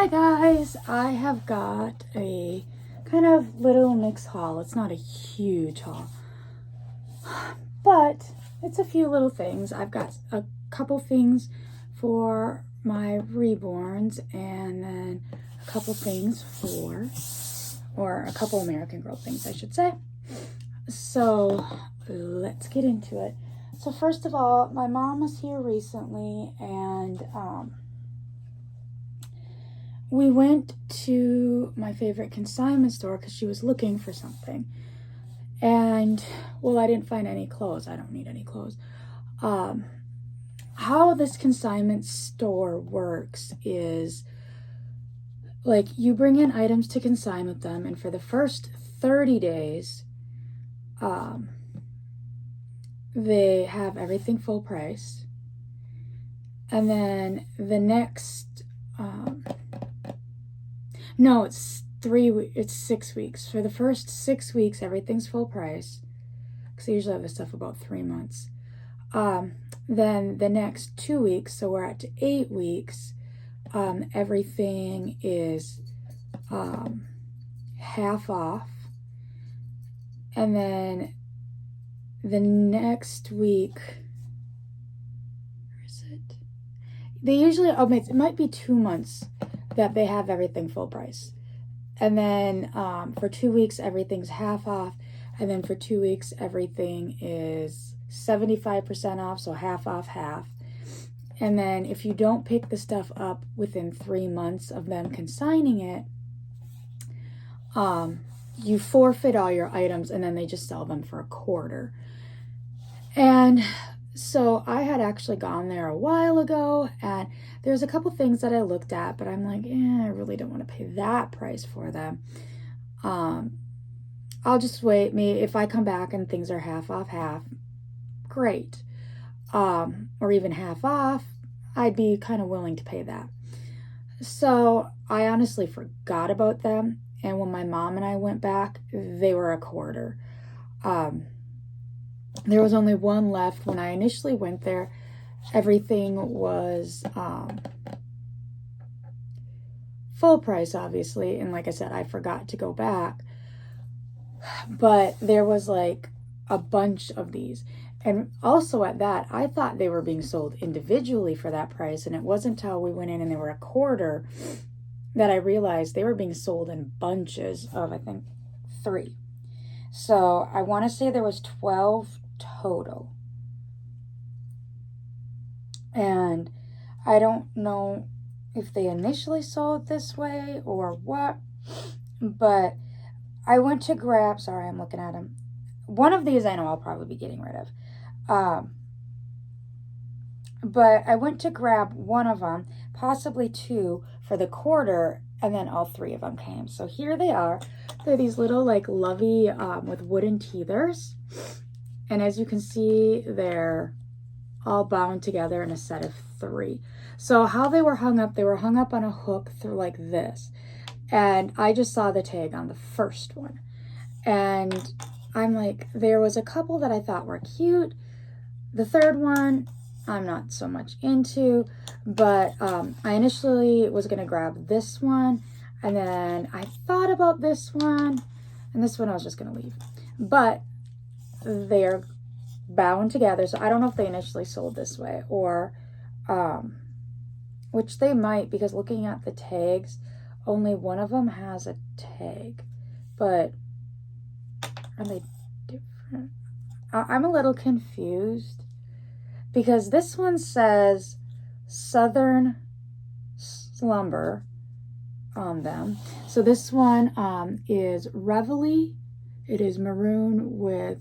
Hi guys, I have got a kind of little mix haul. It's not a huge haul, but it's a few little things. I've got a couple things for my Reborns and then a couple things or a couple American Girl things, I should say. So let's get into it. So first of all, my mom was here recently and we went to my favorite consignment store because she was looking for something. And, well, I didn't find any clothes. I don't need any clothes. How this consignment store works is, like, you bring in items to consign with them, and for the first 30 days, they have everything full price. And then the next, no, it's 6 weeks. For the first 6 weeks, everything's full price. Because I usually have this stuff about 3 months. Then the next 2 weeks, so we're at 8 weeks, everything is half off. And then the next week, where is it? They usually, it might be 2 months that they have everything full price. And then for 2 weeks, everything's half off. And then for 2 weeks, everything is 75% off, so half off, half. And then if you don't pick the stuff up within 3 months of them consigning it, you forfeit all your items and then they just sell them for $1/4. And so I had actually gone there a while ago and there's a couple things that I looked at, but I'm like, I really don't want to pay that price for them. I'll just wait. Maybe if I come back and things are half off, half, great. Or even half off, I'd be kind of willing to pay that. So I honestly forgot about them. And when my mom and I went back, they were $1/4. There was only one left. When I initially went there, everything was full price, obviously. And like I said, I forgot to go back. But there was like a bunch of these. And also at that, I thought they were being sold individually for that price. And it wasn't until we went in and they were $1/4 that I realized they were being sold in bunches of, I think, 3. So I want to say there was 12 total. And I don't know if they initially sold this way or what, but I went to grab, sorry, I'm looking at them. One of these I know I'll probably be getting rid of. But I went to grab one of them, possibly 2 for the $1/4, and then all 3 of them came. So here they are. They're these little like lovey with wooden teethers. And as you can see, they're all bound together in a set of 3. So how they were hung up on a hook through like this. And I just saw the tag on the first one. And I'm like, there was a couple that I thought were cute. The third one, I'm not so much into, but I initially was going to grab this one. And then I thought about this one. And this one I was just going to leave. But they're bound together. So I don't know if they initially sold this way or, which they might, because looking at the tags, only one of them has a tag. But are they different? I'm a little confused because this one says Southern Slumber on them. So this one is Reveille. It is maroon with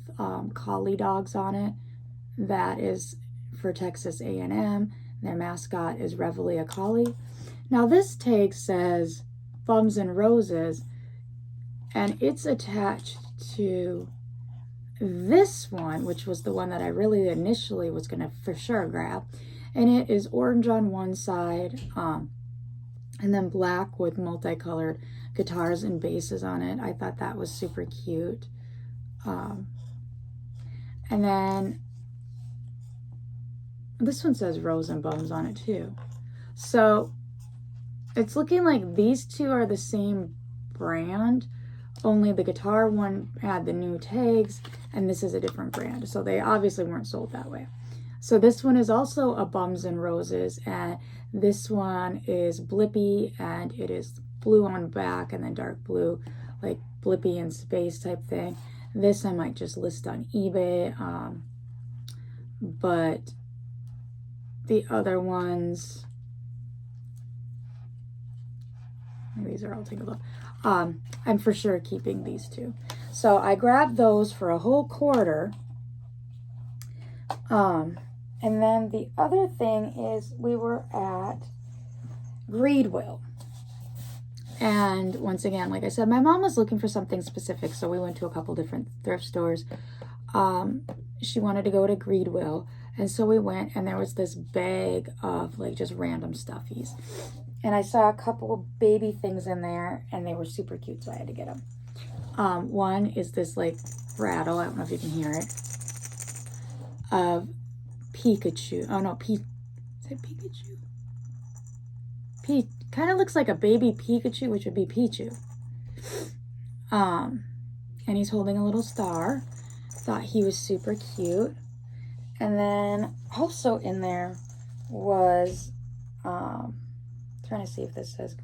collie dogs on it. That is for Texas A&M. Their mascot is Reveille, a collie. Now this tag says Bums and Roses, and it's attached to this one, which was the one that I really initially was going to for sure grab. And it is orange on one side, and then black with multicolored guitars and basses on it. I thought that was super cute. And then this one says Rose and Bones on it too. So it's looking like these two are the same brand, only the guitar one had the new tags and this is a different brand. So they obviously weren't sold that way. So this one is also a Bums and Roses, and this one is Blippy, and it is blue on back and then dark blue, like Blippy in space type thing. This I might just list on eBay, but the other ones, these are all tangled up. I'm for sure keeping these two. So I grabbed those for a whole quarter. And then the other thing is we were at Greedwill. And once again, like I said, my mom was looking for something specific, so we went to a couple different thrift stores. She wanted to go to Greedwill, and so we went, and there was this bag of like just random stuffies. And I saw a couple baby things in there, and they were super cute, so I had to get them. One is this like rattle, I don't know if you can hear it, of Pikachu. Oh no, is it Pikachu? Kind of looks like a baby Pikachu, which would be Pichu. And he's holding a little star. Thought he was super cute. And then also in there was, trying to see if this says,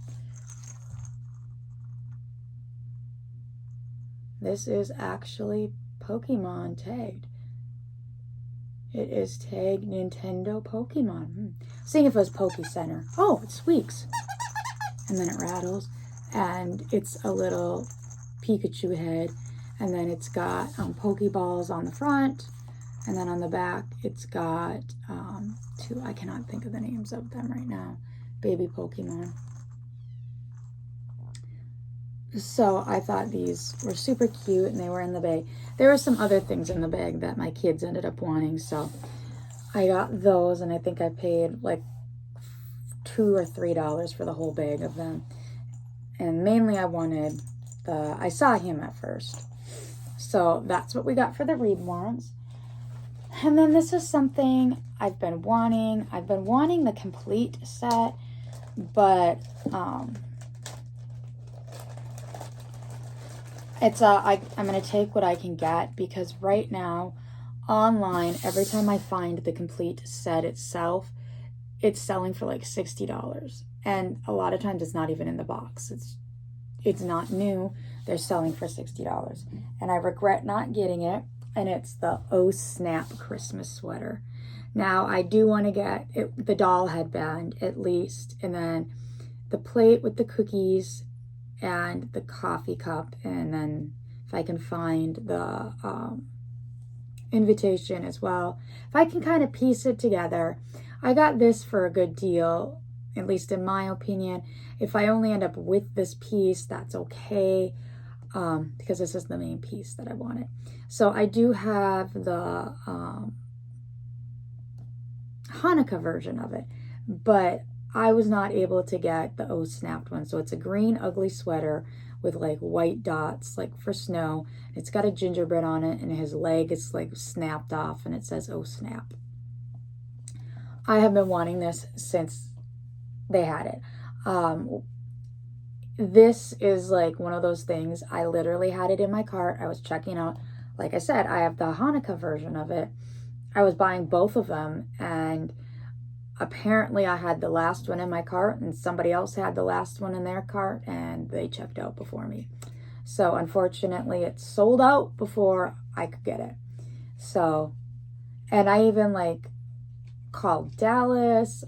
this is actually Pokemon tagged. It is tagged Nintendo Pokemon. Seeing if it was Poke Center. Oh, it squeaks. And then it rattles. And it's a little Pikachu head. And then it's got Pokeballs on the front. And then on the back, it's got two, I cannot think of the names of them right now, baby Pokemon. So I thought these were super cute, and they were in the bag. There were some other things in the bag that my kids ended up wanting, so I got those, and I think I paid like $2 or $3 for the whole bag of them. And mainly I wanted I saw him at first. So that's what we got for the Reborns. And then this is something I've been wanting. I've been wanting the complete set, but it's I'm going to take what I can get, because right now online, every time I find the complete set itself, it's selling for like $60. And a lot of times it's not even in the box. It's not new. They're selling for $60. And I regret not getting it. And it's the Oh Snap Christmas sweater. Now, I do want to get the doll headband at least. And then the plate with the cookies and the coffee cup. And then if I can find the invitation as well. If I can kind of piece it together. I got this for a good deal, at least in my opinion. If I only end up with this piece, that's okay, because this is the main piece that I wanted. So I do have the Hanukkah version of it, but I was not able to get the Oh Snapped one. So it's a green ugly sweater with like white dots, like for snow. It's got a gingerbread on it, and his leg is like snapped off, and it says Oh Snap. I have been wanting this since they had it. This is like one of those things. I literally had it in my cart. I was checking out. Like I said, I have the Hanukkah version of it. I was buying both of them, and apparently I had the last one in my cart, and somebody else had the last one in their cart, and they checked out before me. So unfortunately, it sold out before I could get it. So, and I even like called Dallas.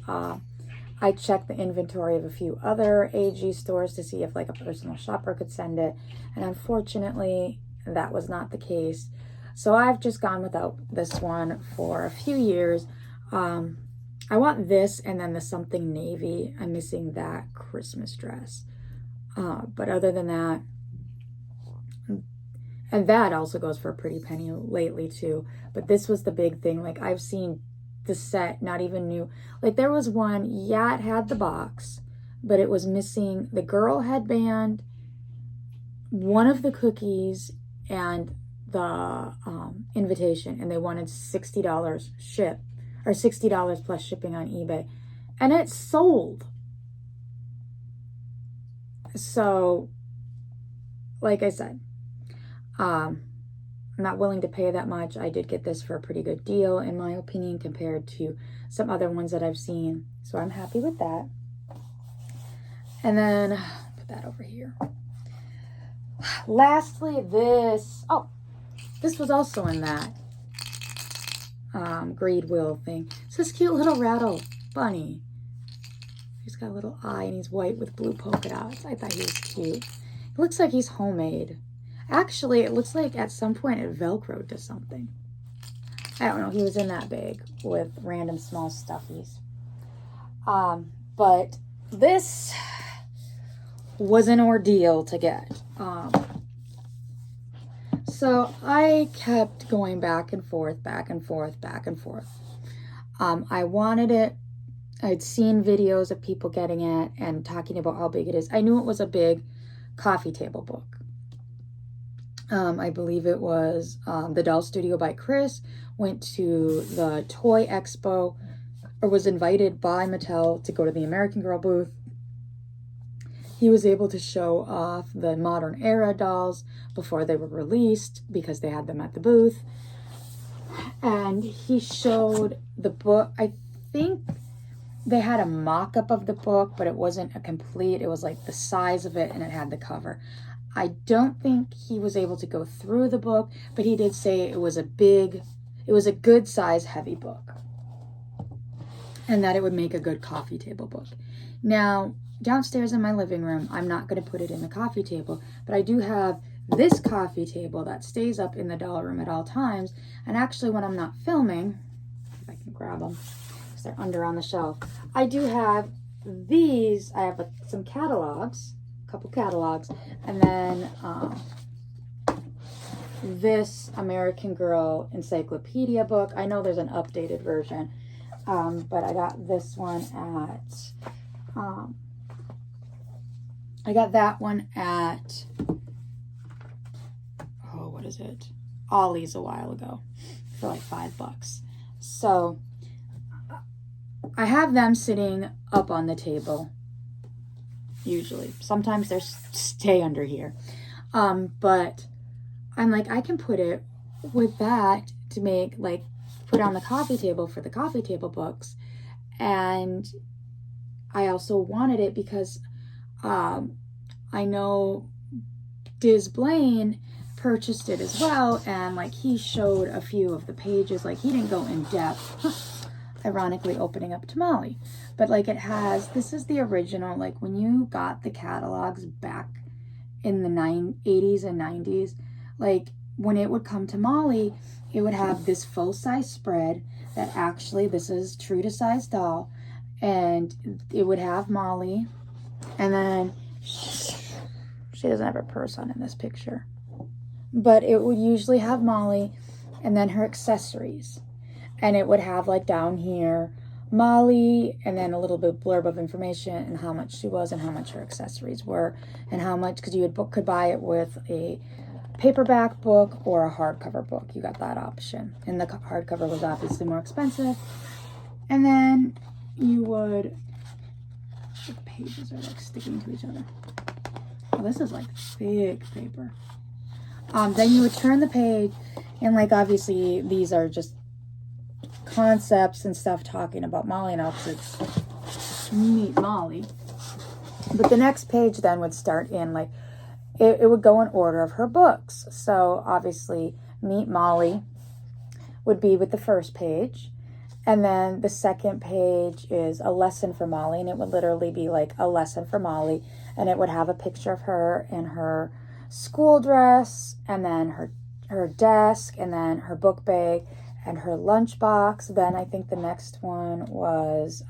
I checked the inventory of a few other AG stores to see if like a personal shopper could send it. And unfortunately, that was not the case. So I've just gone without this one for a few years. I want this and then the something navy. I'm missing that Christmas dress. But other than that, and that also goes for a pretty penny lately too. But this was the big thing. Like I've seen the set, not even new. Like there was one, yeah, it had the box, but it was missing the girl headband, one of the cookies, and the invitation, and they wanted $60 ship, or $60 plus shipping on eBay, and it sold. So, like I said, I'm not willing to pay that much. I did get this for a pretty good deal, in my opinion, compared to some other ones that I've seen. So I'm happy with that. And then, put that over here. Lastly, this was also in that greed will thing. It's this cute little rattle bunny. He's got a little eye and he's white with blue polka dots. I thought he was cute. It looks like he's homemade. Actually, it looks like at some point it Velcroed to something. I don't know. He was in that bag with random small stuffies. But this was an ordeal to get. So I kept going back and forth, back and forth, back and forth. I wanted it. I'd seen videos of people getting it and talking about how big it is. I knew it was a big coffee table book. I believe it was the Doll Studio by Chris went to the Toy Expo, or was invited by Mattel to go to the American Girl booth. He was able to show off the modern era dolls before they were released because they had them at the booth. And he showed the book. I think they had a mock-up of the book, but it wasn't a complete. It was like the size of it and it had the cover. I don't think he was able to go through the book, but he did say it was a good size, heavy book. And that it would make a good coffee table book. Now, downstairs in my living room, I'm not going to put it in the coffee table, but I do have this coffee table that stays up in the doll room at all times. And actually, when I'm not filming, if I can grab them, because they're under on the shelf, I do have these. I have some catalogs, a couple catalogs, and then this American Girl encyclopedia book. I know there's an updated version, but I got this one at... I got that one at, what is it? Ollie's a while ago for like $5. So I have them sitting up on the table usually. Sometimes they stay under here. But I'm like, I can put it with that to make like, put on the coffee table for the coffee table books. And I also wanted it because I know Diz Blaine purchased it as well, and like he showed a few of the pages. Like he didn't go in depth, ironically opening up to Molly, but like it has, this is the original, like when you got the catalogs back in the 80s and 90s, like when it would come to Molly, it would have this full-size spread that actually, this is true to size doll, and it would have Molly, and then she doesn't have her purse on in this picture, but it would usually have Molly and then her accessories, and it would have like down here Molly and then a little bit blurb of information and how much she was and how much her accessories were and how much, because you could buy it with a paperback book or a hardcover book. You got that option, and the hardcover was obviously more expensive. And then you would, the pages are like sticking to each other. Oh, this is like thick paper. Then you would turn the page, and like obviously these are just concepts and stuff talking about Molly and all, because it's Meet Molly. But the next page then would start in like, it would go in order of her books. So obviously Meet Molly would be with the first page. And then the second page is a lesson for Molly, and it would literally be like a lesson for Molly, and it would have a picture of her in her school dress, and then her desk, and then her book bag, and her lunchbox. Then I think the next one was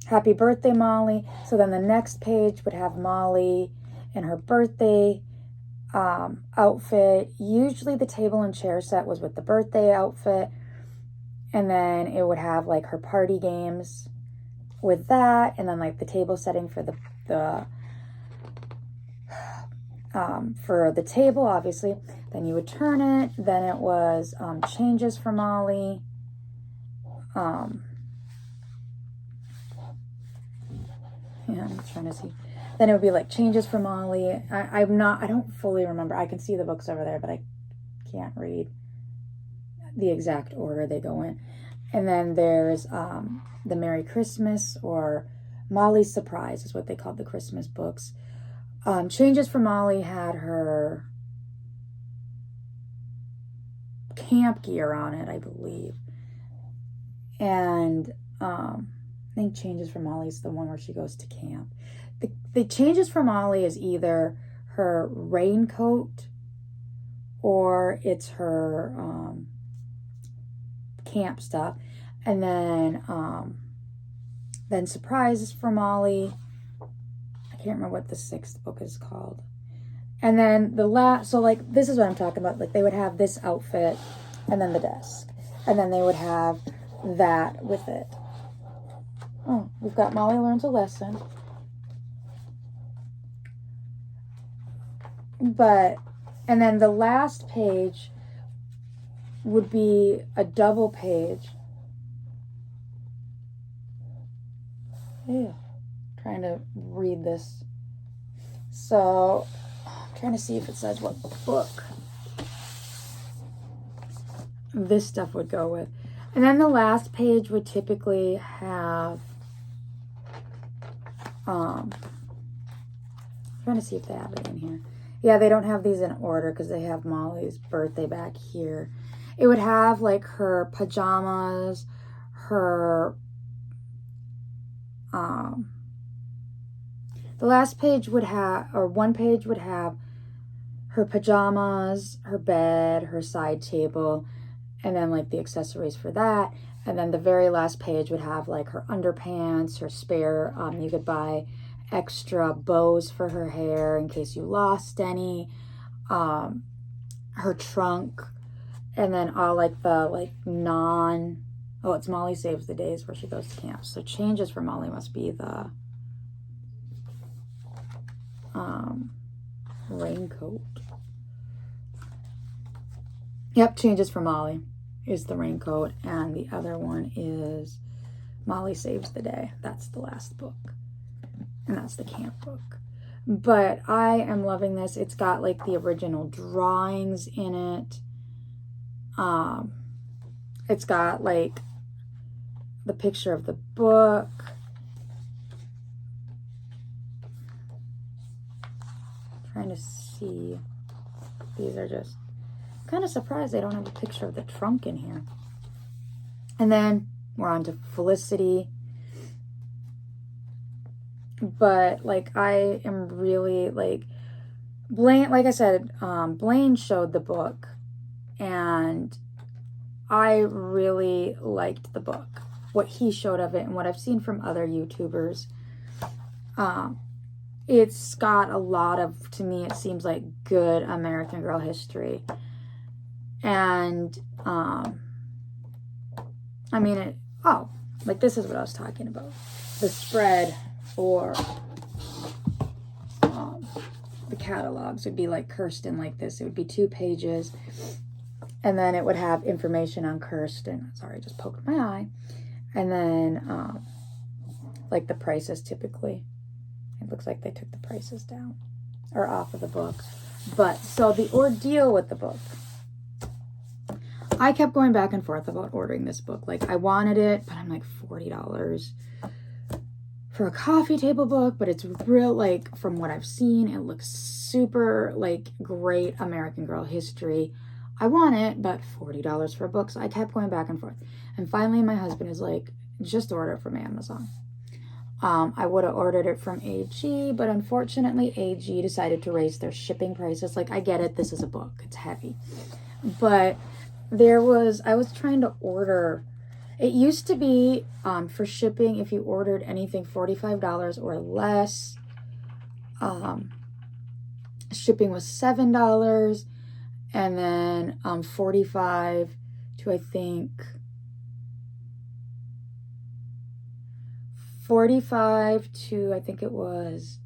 Happy Birthday, Molly. So then the next page would have Molly in her birthday outfit. Usually the table and chair set was with the birthday outfit, and then it would have like her party games with that, and then like the table setting for the table, obviously. Then you would turn it. Then it was changes for Molly. Yeah, I'm trying to see. Then it would be like Changes for Molly. I don't fully remember. I can see the books over there, but I can't read the exact order they go in. And then there's the Merry Christmas, or Molly's Surprise is what they called the Christmas books. Changes for Molly had her camp gear on it, I believe. And I think Changes for Molly's the one where she goes to camp. The Changes for Molly is either her raincoat or it's her camp stuff. And then Surprises for Molly. I can't remember what the 6th book is called. And then so like, this is what I'm talking about. Like, they would have this outfit and then the desk. And then they would have that with it. Oh, we've got Molly Learns a Lesson. And then the last page would be a double page. Yeah, trying to read this. So, I'm trying to see if it says what book this stuff would go with. And then the last page would typically have, I'm trying to see if they have it in here. Yeah, they don't have these in order because they have Molly's birthday back here. It would have like her pajamas, her, the last page would have, or one page would have her pajamas, her bed, her side table, and then like the accessories for that. And then the very last page would have like her underpants, her spare, you could buy extra bows for her hair in case you lost any, her trunk, and then all like the like it's Molly Saves the Days where she goes to camp. So Changes for Molly must be the raincoat. Yep, Changes for Molly is the raincoat, and the other one is Molly Saves the Day. That's the last book, and that's the camp book. But I am loving this. It's got like the original drawings in it. It's got like the picture of the book. Trying to see. These are just kind of surprised they don't have a picture of the trunk in here. And then we're on to Felicity. But like, I am really like, Blaine, like I said, Blaine showed the book and I really liked the book, what he showed of it and what I've seen from other YouTubers. It's got a lot of, to me, it seems like good American Girl history. And, I mean, like this is what I was talking about. The spread for the catalogs would be like Kirsten like this. It would be 2 pages. And then it would have information on Kirsten. Sorry, I just poked my eye. And then, like the prices typically. It looks like they took the prices down or off of the book. But so the ordeal with the book, I kept going back and forth about ordering this book. Like I wanted it, but I'm like $40 for a coffee table book. But it's real, like from what I've seen, it looks super like great American Girl history. I want it, but $40 for a book. So I kept going back and forth. And finally my husband is like, just order it from Amazon. I would have ordered it from AG, but unfortunately AG decided to raise their shipping prices. Like, I get it, this is a book, it's heavy. But I was trying to order, it used to be for shipping, if you ordered anything $45 or less, shipping was $7, and then $45 to, I think, it was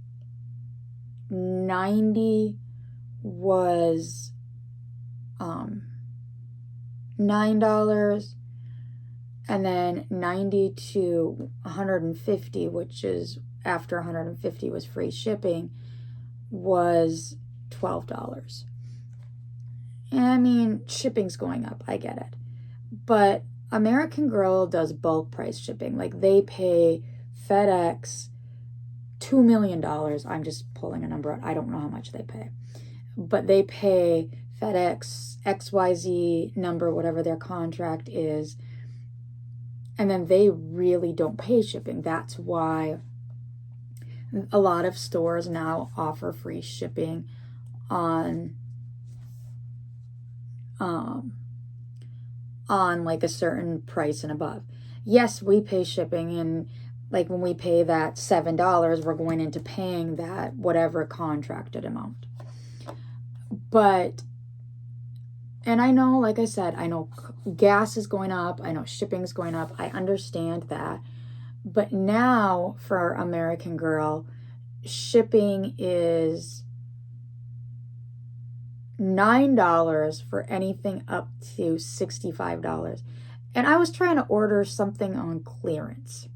90 was $9, And then 90 to 150, which is after 150 was free shipping, was $12. And I mean, shipping's going up, I get it. But American Girl does bulk price shipping. Like, they pay FedEx $2 million. I'm just pulling a number out. I don't know how much they pay. But they pay FedEx, XYZ number, whatever their contract is. And then they really don't pay shipping. That's why a lot of stores now offer free shipping on like a certain price and above. Yes, we pay shipping, and like when we pay that $7, we're going into paying that whatever contracted amount. But, and I know, like I said, I know gas is going up. I know shipping's going up. I understand that. But now for American Girl, shipping is $9 for anything up to $65. And I was trying to order something on clearance.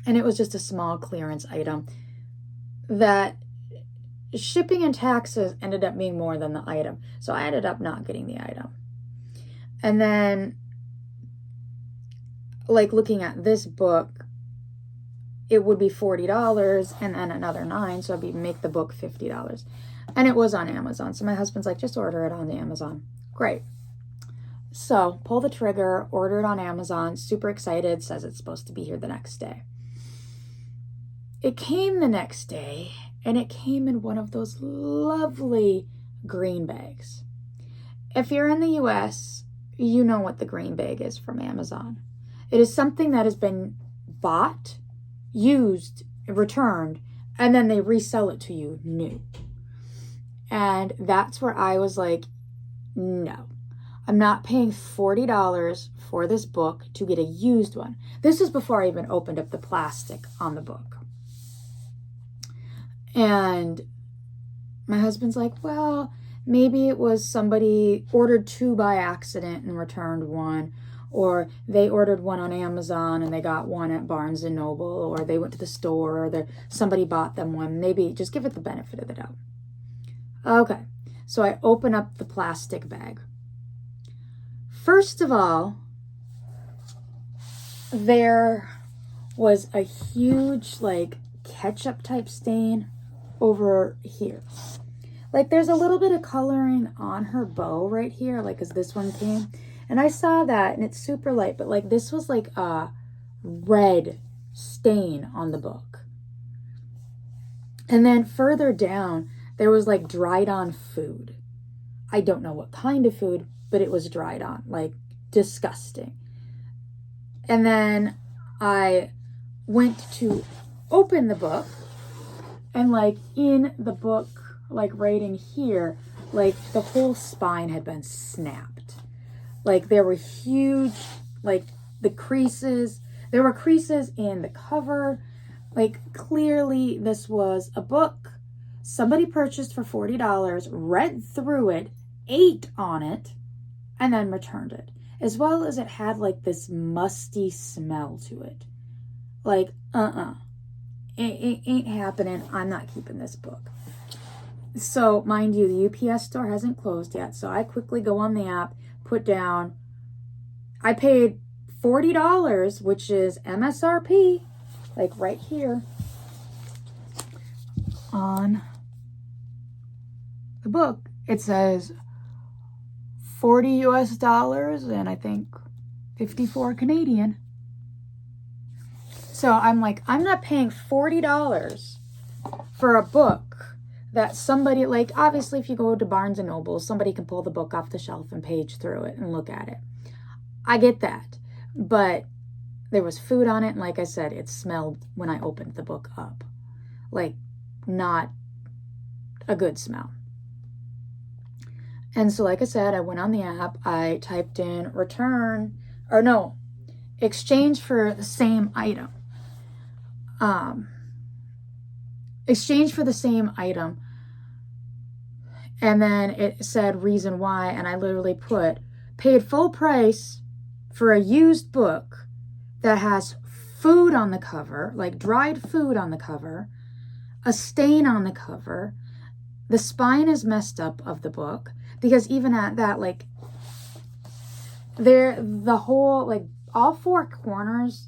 And it was just a small clearance item that shipping and taxes ended up being more than the item. So I ended up not getting the item. And then, like, looking at this book, it would be $40 and then another $9. So I'd make the book $50. And it was on Amazon. So my husband's like, just order it on the Amazon. Great. So pull the trigger, order it on Amazon. Super excited. Says it's supposed to be here the next day. It came the next day, and it came in one of those lovely green bags. If you're in the US, you know what the green bag is from Amazon. It is something that has been bought, used, returned, and then they resell it to you new. And that's where I was like, no, I'm not paying $40 for this book to get a used one. This is before I even opened up the plastic on the book. And my husband's like, well, maybe it was somebody ordered two by accident and returned one, or they ordered one on Amazon and they got one at Barnes and Noble, or they went to the store, or somebody bought them one. Maybe just give it the benefit of the doubt. Okay, so I open up the plastic bag. First of all, there was a huge, like, ketchup type stain over here. Like, there's a little bit of coloring on her bow right here, like, as this one came. And I saw that, and it's super light, but, like, this was like a red stain on the book. And then further down, there was, like, dried on food. I don't know what kind of food, but it was dried on, like, disgusting. And then I went to open the book, and, like, in the book, like, right in here, like, the whole spine had been snapped. Like, there were huge, like, the creases. There were creases in the cover. Like, clearly this was a book somebody purchased for $40, read through it, ate on it, and then returned it. As well as it had, like, this musty smell to it. Like, It ain't happening. I'm not keeping this book. So, mind you, the UPS store hasn't closed yet. So I quickly go on the app, put down, I paid $40, which is MSRP, like right here on the book. It says 40 US dollars and I think 54 Canadian. So I'm like, I'm not paying $40 for a book that somebody, like, obviously if you go to Barnes and Noble, somebody can pull the book off the shelf and page through it and look at it. I get that. But there was food on it, and like I said, it smelled when I opened the book up. Like, not a good smell. And so, like I said, I went on the app, I typed in return, or no, exchange for the same item. Exchange for the same item. And then it said reason why, and I literally put, paid full price for a used book that has food on the cover, like dried food on the cover, a stain on the cover. The spine is messed up of the book, because even at that, like, the whole, like, all 4 corners,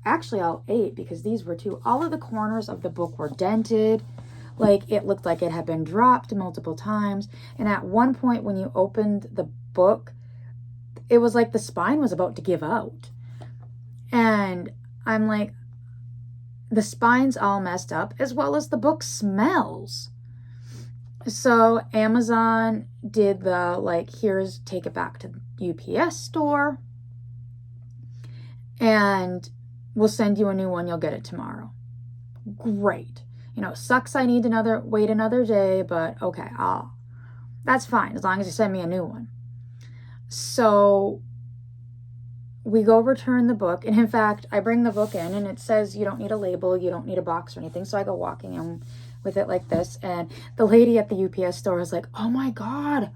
actually all 8, because these were 2, all of the corners of the book were dented. Like, it looked like it had been dropped multiple times. And at one point when you opened the book, it was like the spine was about to give out. And I'm like, the spine's all messed up, as well as the book smells. So Amazon did the, like, here's, take it back to the UPS store, and we'll send you a new one. You'll get it tomorrow. Great. You know, it sucks I need to wait another day, but okay, that's fine, as long as you send me a new one. So we go return the book, and in fact, I bring the book in, and it says you don't need a label, you don't need a box or anything. So I go walking in with it like this, and the lady at the UPS store is like, oh my God,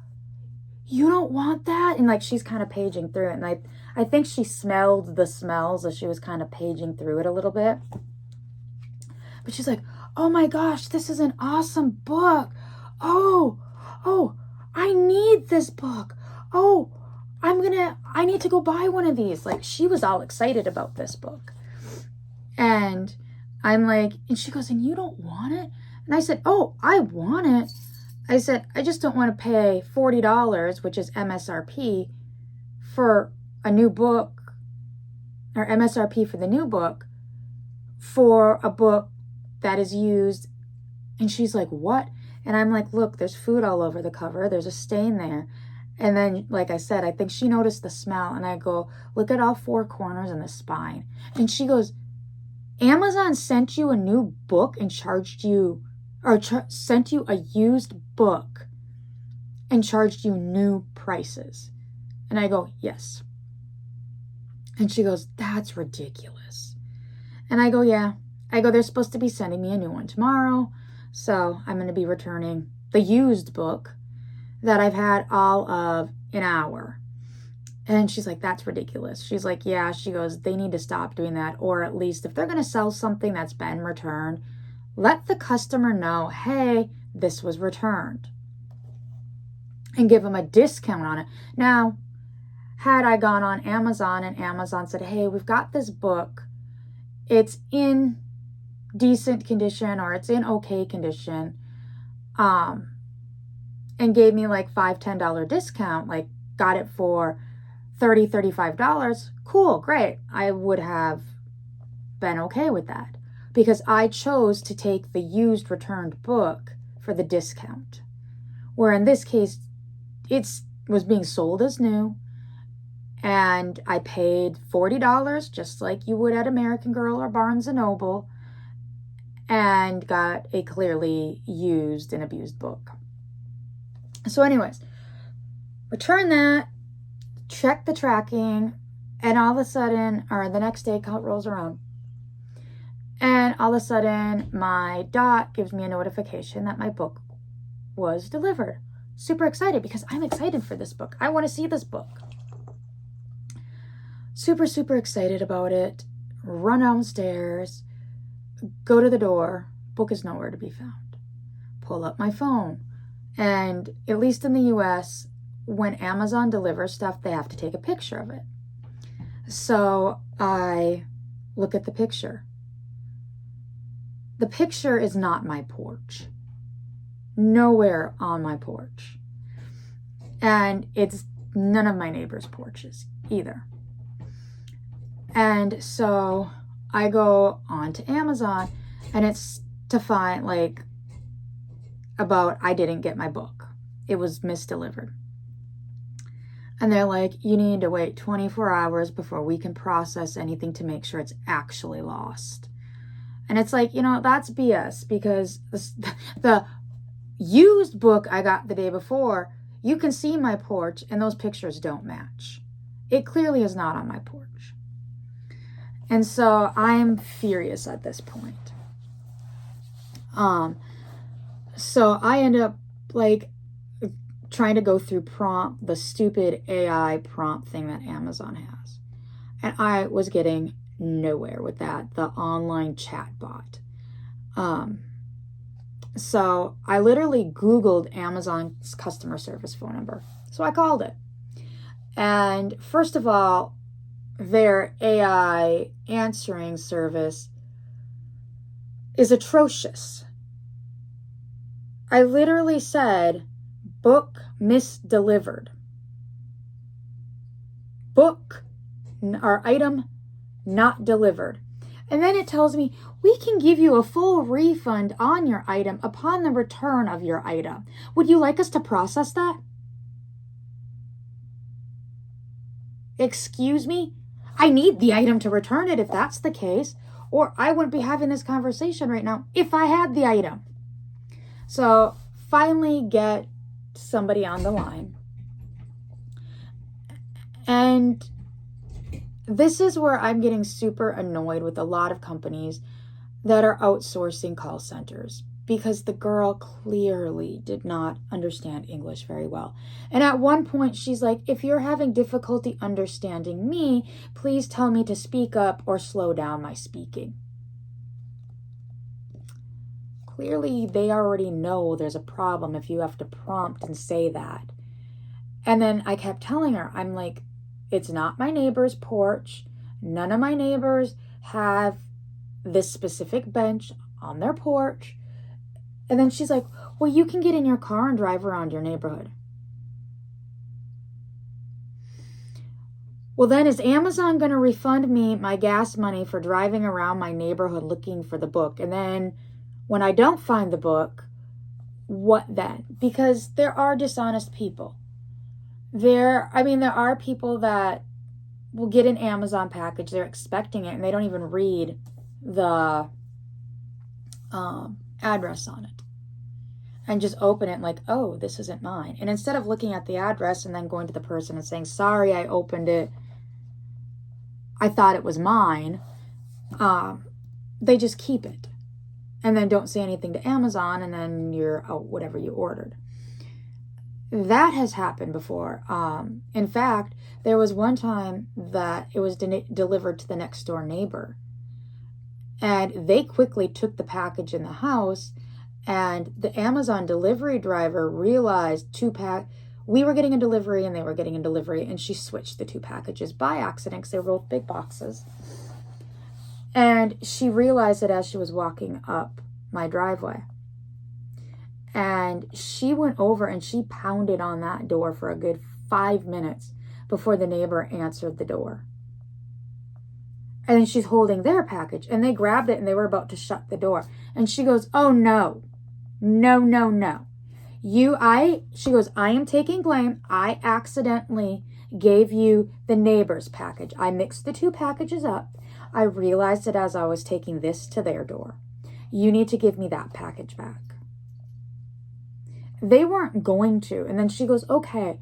you don't want that? And like, she's kind of paging through it, and I think she smelled the smells as she was kind of paging through it a little bit. But she's like, oh my gosh, this is an awesome book. Oh, I need this book. Oh, I need to go buy one of these. Like, she was all excited about this book. And I'm like, and she goes, and you don't want it? And I said, oh, I want it. I said, I just don't want to pay $40, which is MSRP, for a new book, or MSRP for the new book, for a book that is used. And she's like, what? And I'm like, look, there's food all over the cover. There's a stain there. And then, like I said, I think she noticed the smell. And I go, look at all 4 corners and the spine. And she goes, Amazon sent you a new book and charged you, or sent you a used book and charged you new prices. And I go, yes. And she goes, that's ridiculous. And I go, yeah. I go, they're supposed to be sending me a new one tomorrow. So I'm going to be returning the used book that I've had all of an hour. And she's like, that's ridiculous. She's like, yeah, she goes, they need to stop doing that. Or at least if they're going to sell something that's been returned, let the customer know, hey, this was returned. And give them a discount on it. Now, had I gone on Amazon and Amazon said, hey, we've got this book. It's in decent condition, or it's in okay condition, and gave me like $5-10 discount, like got it for $30-35, cool, great. I would have been okay with that, because I chose to take the used returned book for the discount, where in this case it was being sold as new, and I paid $40 just like you would at American Girl or Barnes & Noble, and got a clearly used and abused book. So anyways, return that, check the tracking, and all of a sudden, or the next day rolls around, and all of a sudden my dot gives me a notification that my book was delivered. Super excited, because I'm excited for this book. I want to see this book. Super, super excited about it. Run downstairs, go to the door, book is nowhere to be found. Pull up my phone, and at least in the US, when Amazon delivers stuff, they have to take a picture of it. So I look at the picture. The picture is not my porch. Nowhere on my porch. And it's none of my neighbors' porches either. And so I go on to Amazon, and it's to find, like, about I didn't get my book. It was misdelivered. And they're like, you need to wait 24 hours before we can process anything to make sure it's actually lost. And it's like, you know, that's BS, because the used book I got the day before, you can see my porch, and those pictures don't match. It clearly is not on my porch. And so I'm furious at this point. So I end up, like, trying to go through the stupid AI prompt thing that Amazon has. And I was getting nowhere with that, the online chat bot. So I literally Googled Amazon's customer service phone number. So I called it. And first of all, their AI answering service is atrocious. I literally said, book misdelivered. Book or item not delivered. And then it tells me, we can give you a full refund on your item upon the return of your item. Would you like us to process that? Excuse me? I need the item to return it if that's the case, or I wouldn't be having this conversation right now if I had the item. So finally get somebody on the line. And this is where I'm getting super annoyed with a lot of companies that are outsourcing call centers, because the girl clearly did not understand English very well. And at one point she's like, if you're having difficulty understanding me, please tell me to speak up or slow down my speaking. Clearly they already know there's a problem if you have to prompt and say that. And then I kept telling her, I'm like, it's not my neighbor's porch. None of my neighbors have this specific bench on their porch. And then she's like, well, you can get in your car and drive around your neighborhood. Well, then is Amazon going to refund me my gas money for driving around my neighborhood looking for the book? And then when I don't find the book, what then? Because there are dishonest people. There are people that will get an Amazon package, they're expecting it, and they don't even read the address on it. And just open it like, oh, this isn't mine. And instead of looking at the address and then going to the person and saying, sorry, I opened it, I thought it was mine, they just keep it. And then don't say anything to Amazon, and then you're out whatever you ordered. That has happened before. In fact, there was one time that it was delivered to the next door neighbor. And they quickly took the package in the house, and the Amazon delivery driver realized we were getting a delivery and they were getting a delivery, and she switched the two packages by accident because they were both big boxes. And she realized it as she was walking up my driveway. And she went over and she pounded on that door for a good 5 minutes before the neighbor answered the door. And then she's holding their package, and they grabbed it and they were about to shut the door. And she goes, oh, no. She goes, I am taking blame. I accidentally gave you the neighbor's package. I mixed the two packages up. I realized it as I was taking this to their door. You need to give me that package back. They weren't going to. And then she goes, okay,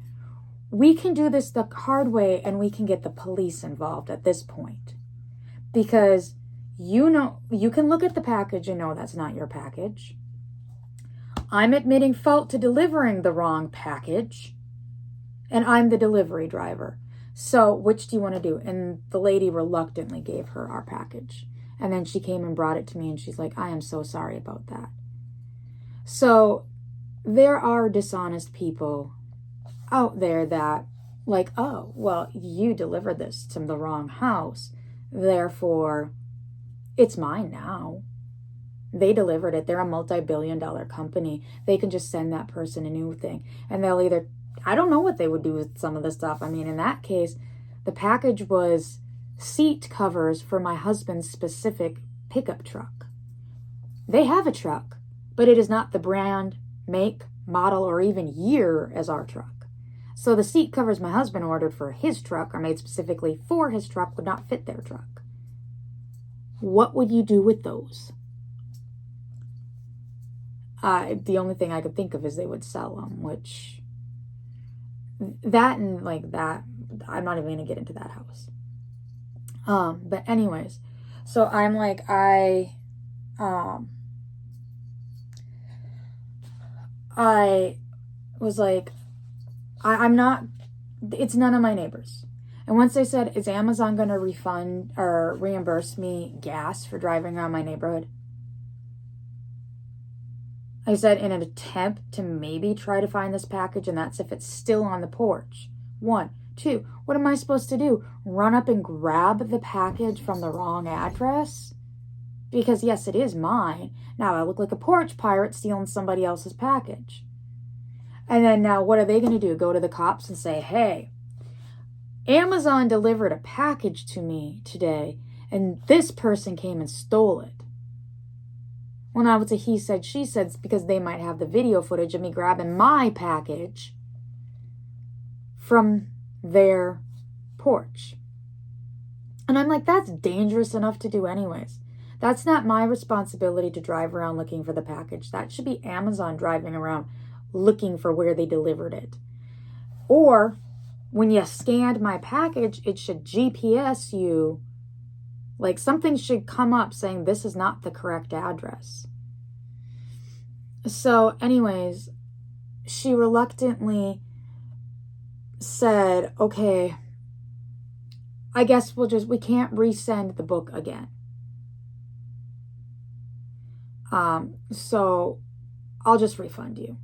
we can do this the hard way, and we can get the police involved at this point. Because you can look at the package and know that's not your package. I'm admitting fault to delivering the wrong package, and I'm the delivery driver. So which do you want to do? And the lady reluctantly gave her our package. And then she came and brought it to me, and she's like, I am so sorry about that. So there are dishonest people out there that like, oh, well, you delivered this to the wrong house, therefore it's mine now. They delivered it. They're a multi-billion-dollar company. They can just send that person a new thing. And they'll either, I don't know what they would do with some of the stuff. I mean, in that case, the package was seat covers for my husband's specific pickup truck. They have a truck, but it is not the brand, make, model, or even year as our truck. So the seat covers my husband ordered for his truck are made specifically for his truck, would not fit their truck. What would you do with those? The only thing I could think of is they would sell them, which that and like that, I'm not even going to get into that house. But anyways, so I'm like, I was like, I'm not, it's none of my neighbors. And once they said, is Amazon going to refund or reimburse me gas for driving around my neighborhood? I said, in an attempt to maybe try to find this package, and that's if it's still on the porch. 1. 2, what am I supposed to do? Run up and grab the package from the wrong address? Because yes, it is mine. Now I look like a porch pirate stealing somebody else's package. And then now what are they going to do? Go to the cops and say, hey, Amazon delivered a package to me today, and this person came and stole it. Well, now it's a he said, she said, because they might have the video footage of me grabbing my package from their porch. And I'm like, that's dangerous enough to do anyways. That's not my responsibility to drive around looking for the package. That should be Amazon driving around looking for where they delivered it. Or when you scanned my package, it should GPS you. Like something should come up saying this is not the correct address. So anyways, she reluctantly said, okay, I guess we can't resend the book again. So I'll just refund you.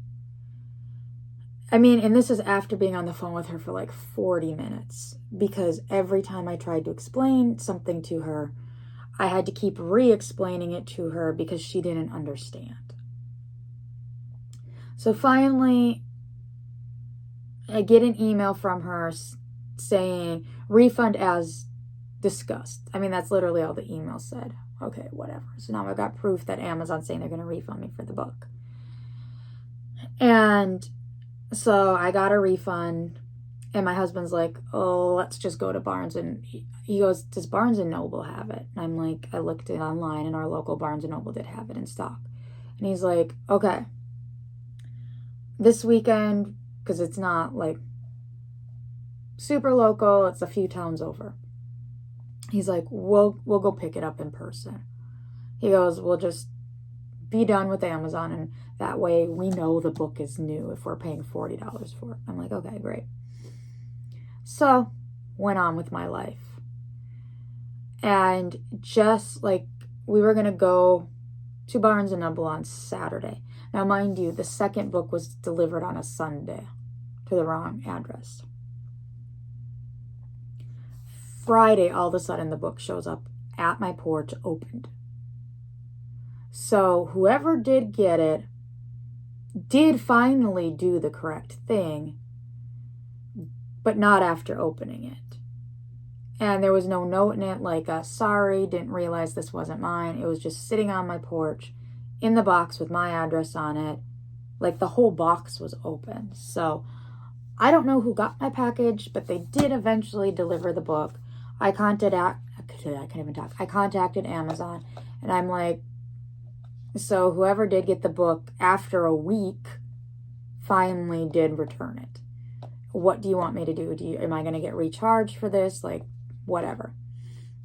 I mean, and this is after being on the phone with her for like 40 minutes, because every time I tried to explain something to her, I had to keep re-explaining it to her because she didn't understand. So finally, I get an email from her saying, refund as discussed. I mean, that's literally all the email said. Okay, whatever. So now I've got proof that Amazon's saying they're going to refund me for the book. And so I got a refund, and my husband's like, oh, let's just go to Barnes. And he goes, does Barnes & Noble have it? And I'm like, I looked it online, and our local Barnes & Noble did have it in stock. And he's like, okay, this weekend, because it's not like super local, it's a few towns over. He's like, we'll go pick it up in person. He goes, we'll just be done with Amazon, and that way we know the book is new if we're paying $40 for it. I'm like, okay, great. So went on with my life. And just like we were going to go to Barnes & Noble on Saturday. Now, mind you, the second book was delivered on a Sunday to the wrong address. Friday, all of a sudden, the book shows up at my porch opened. So whoever did get it did finally do the correct thing, but not after opening it. And there was no note in it like, sorry, didn't realize this wasn't mine. It was just sitting on my porch in the box with my address on it. Like the whole box was open. So I don't know who got my package, but they did eventually deliver the book. I contacted Amazon, and I'm like, so whoever did get the book after a week finally did return it. What do you want me to do? Am I going to get recharged for this? Like, whatever.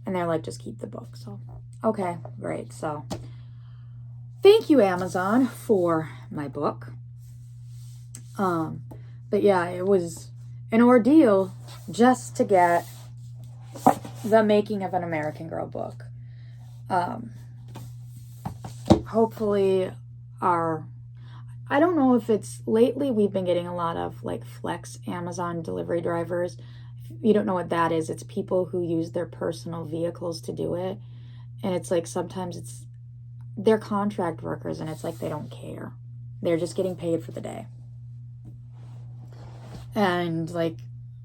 And they're like, just keep the book. So, okay, great. So, thank you, Amazon, for my book. But yeah, it was an ordeal just to get the Making of an American Girl book. Hopefully I don't know if it's, lately we've been getting a lot of like flex Amazon delivery drivers. If you don't know what that is, it's people who use their personal vehicles to do it. And it's like, sometimes they're contract workers, and it's like they don't care. They're just getting paid for the day. And like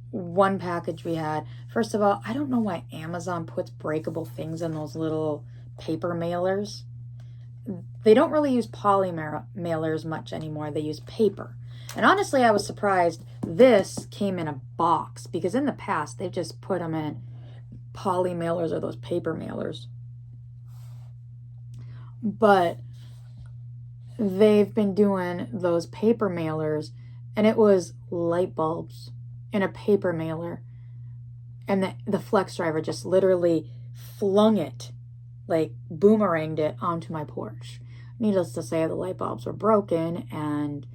one package we had, first of all, I don't know why Amazon puts breakable things in those little paper mailers. They don't really use poly mailers much anymore. They use paper. And honestly, I was surprised this came in a box, because in the past they've just put them in poly mailers or those paper mailers. But they've been doing those paper mailers, and it was light bulbs in a paper mailer, and the flex driver just literally flung it, like boomeranged it onto my porch. Needless to say, the light bulbs were broken, and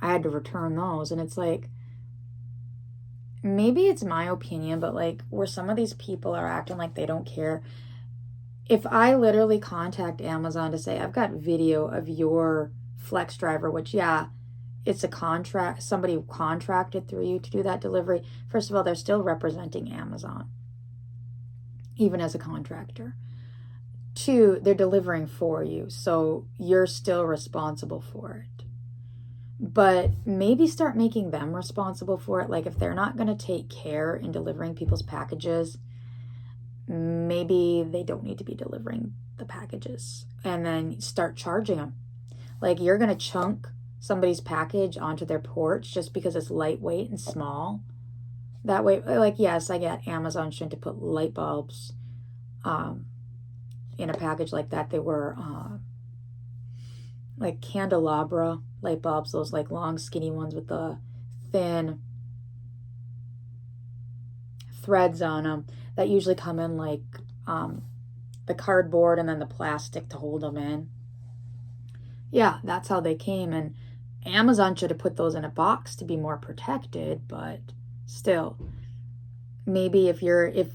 I had to return those. And it's like, maybe it's my opinion, but like where some of these people are acting like they don't care. If I literally contact Amazon to say, I've got video of your flex driver, which, yeah, it's a contract, somebody contracted through you to do that delivery. First of all, they're still representing Amazon, even as a contractor. Two, they're delivering for you, so you're still responsible for it. But maybe start making them responsible for it. Like if they're not going to take care in delivering people's packages, maybe they don't need to be delivering the packages, and then start charging them. Like you're going to chunk somebody's package onto their porch just because it's lightweight and small. That way, like, yes, I get Amazon shouldn't have put light bulbs in a package like that. They were like candelabra light bulbs, those like long skinny ones with the thin threads on them that usually come in like the cardboard and then the plastic to hold them in. Yeah, that's how they came, and Amazon should have put those in a box to be more protected, but still, maybe if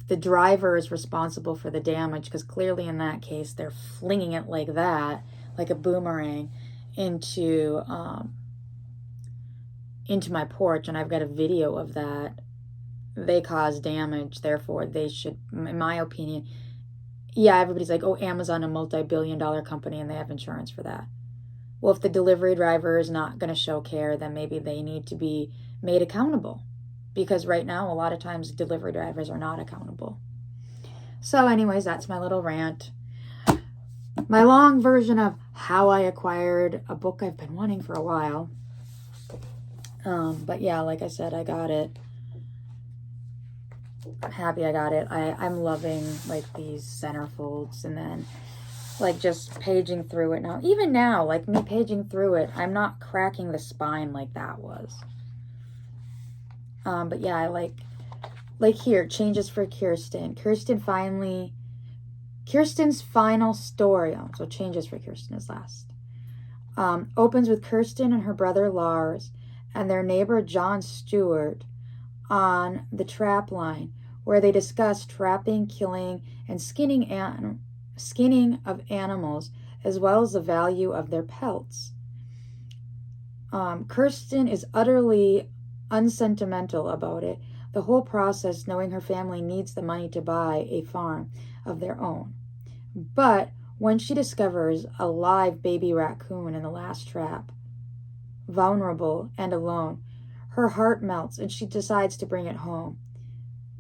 the driver is responsible for the damage, because clearly in that case they're flinging it like that, like a boomerang, into my porch, and I've got a video of that. They cause damage, therefore they should, in my opinion, yeah, everybody's like, oh, Amazon, a multi-billion-dollar company, and they have insurance for that. Well, if the delivery driver is not going to show care, then maybe they need to be made accountable, because right now a lot of times delivery drivers are not accountable. So anyways, that's my little rant. My long version of how I acquired a book I've been wanting for a while. But yeah, like I said, I got it. I'm happy I got it. I'm loving like these centerfolds, and then like just paging through it now. Even now, like me paging through it, I'm not cracking the spine like that was. But yeah, I like here, changes for Kirsten. Kirsten's final story, so changes for Kirsten is last. Opens with Kirsten and her brother Lars and their neighbor John Stewart on the trap line, where they discuss trapping, killing, and skinning of animals, as well as the value of their pelts. Kirsten is utterly unsentimental about it, the whole process, knowing her family needs the money to buy a farm of their own. But when she discovers a live baby raccoon in the last trap, vulnerable and alone, her heart melts and she decides to bring it home,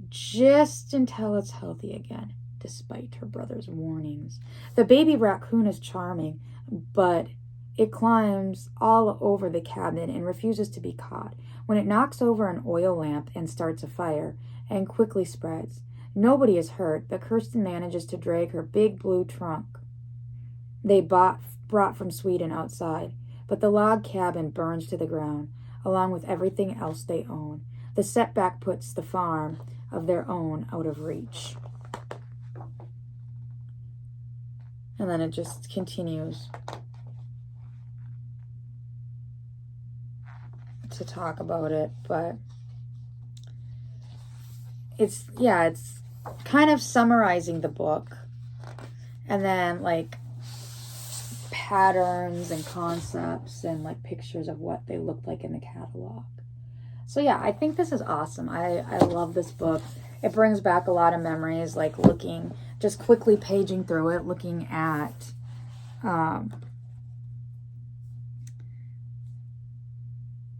just until it's healthy again, despite her brother's warnings. The baby raccoon is charming, but it climbs all over the cabin and refuses to be caught. When it knocks over an oil lamp and starts a fire, and quickly spreads. Nobody is hurt, but Kirsten manages to drag her big blue trunk they brought from Sweden outside, but the log cabin burns to the ground, along with everything else they own. The setback puts the farm of their own out of reach. And then it just continues to talk about it, but it's kind of summarizing the book, and then like patterns and concepts and like pictures of what they looked like in the catalog. So yeah, I think this is awesome. I love this book. It brings back a lot of memories, like looking, just quickly paging through it, looking at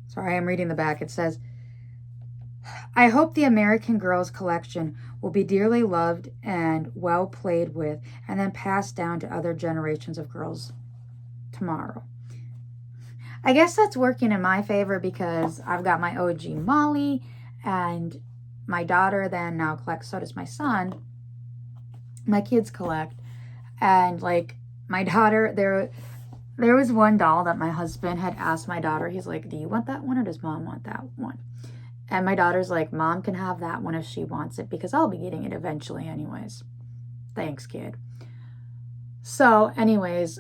sorry, I'm reading the back. It says, I hope the American Girls collection will be dearly loved and well played with, and then passed down to other generations of girls tomorrow. I guess that's working in my favor, because I've got my OG Molly, and my daughter then now collects, so does my son. My kids collect, and like my daughter, there was one doll that my husband had asked my daughter. He's like, do you want that one or does mom want that one? And my daughter's like, mom can have that one if she wants it, because I'll be getting it eventually anyways. Thanks, kid. So anyways,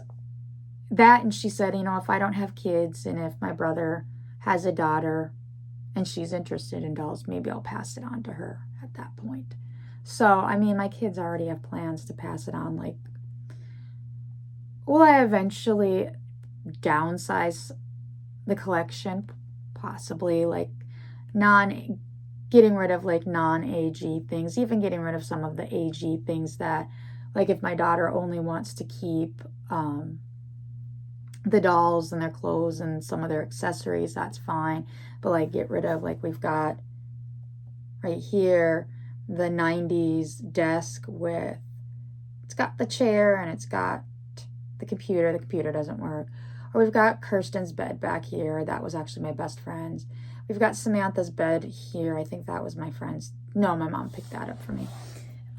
that, and she said, you know, if I don't have kids and if my brother has a daughter, and she's interested in dolls, maybe I'll pass it on to her at that point. So, I mean, my kids already have plans to pass it on. Like, will I eventually downsize the collection? Possibly, like, getting rid of, like, non-AG things, even getting rid of some of the AG things that, like, if my daughter only wants to keep the dolls and their clothes and some of their accessories, that's fine. But, like, get rid of, like, we've got right here the 90s desk with, it's got the chair and it's got the computer. The computer doesn't work. Or we've got Kirsten's bed back here. That was actually my best friend's. We've got Samantha's bed here. I think that was my friend's. No, my mom picked that up for me.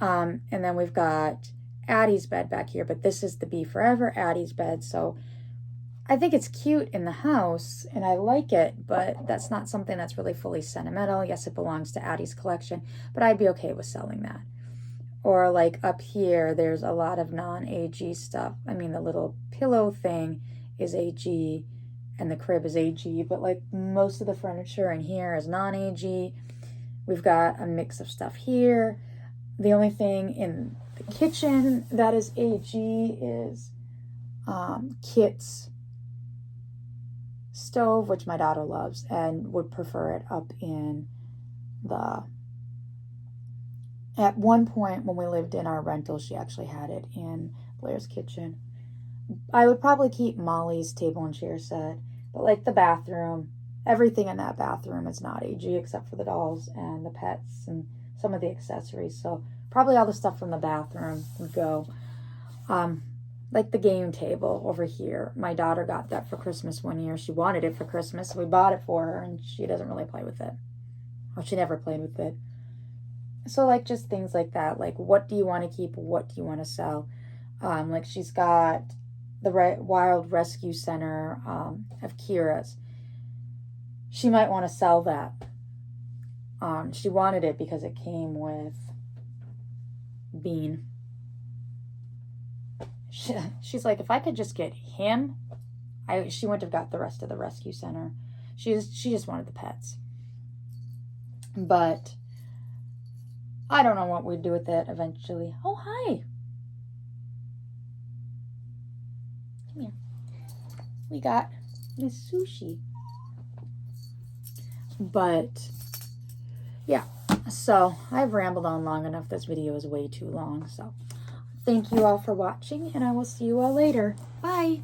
And then we've got Addie's bed back here. But this is the Be Forever Addie's bed. So I think it's cute in the house and I like it, but that's not something that's really fully sentimental. Yes, it belongs to Addie's collection, but I'd be okay with selling that. Or like up here, there's a lot of non-AG stuff. I mean, the little pillow thing is AG and the crib is AG, but like most of the furniture in here is non-AG. We've got a mix of stuff here. The only thing in the kitchen that is AG is Kit's stove, which my daughter loves and would prefer it up in the, at one point when we lived in our rental, she actually had it in Blair's kitchen. I would probably keep Molly's table and chair set, but like the bathroom, everything in that bathroom is not AG except for the dolls and the pets and some of the accessories. So probably all the stuff from the bathroom would go. Like the game table over here. My daughter got that for Christmas one year. She wanted it for Christmas, so we bought it for her, and she doesn't really play with it. Well, she never played with it. So, like, just things like that. Like, what do you want to keep? What do you want to sell? Like, she's got the Wild Rescue Center of Kira's. She might want to sell that. She wanted it because it came with Bean. She's like, if I could just get him, she wouldn't have got the rest of the rescue center. She just wanted the pets. But I don't know what we'd do with it eventually. Oh, hi. Come here. We got Miss Sushi. But yeah, so I've rambled on long enough. This video is way too long. So thank you all for watching, and I will see you all later. Bye.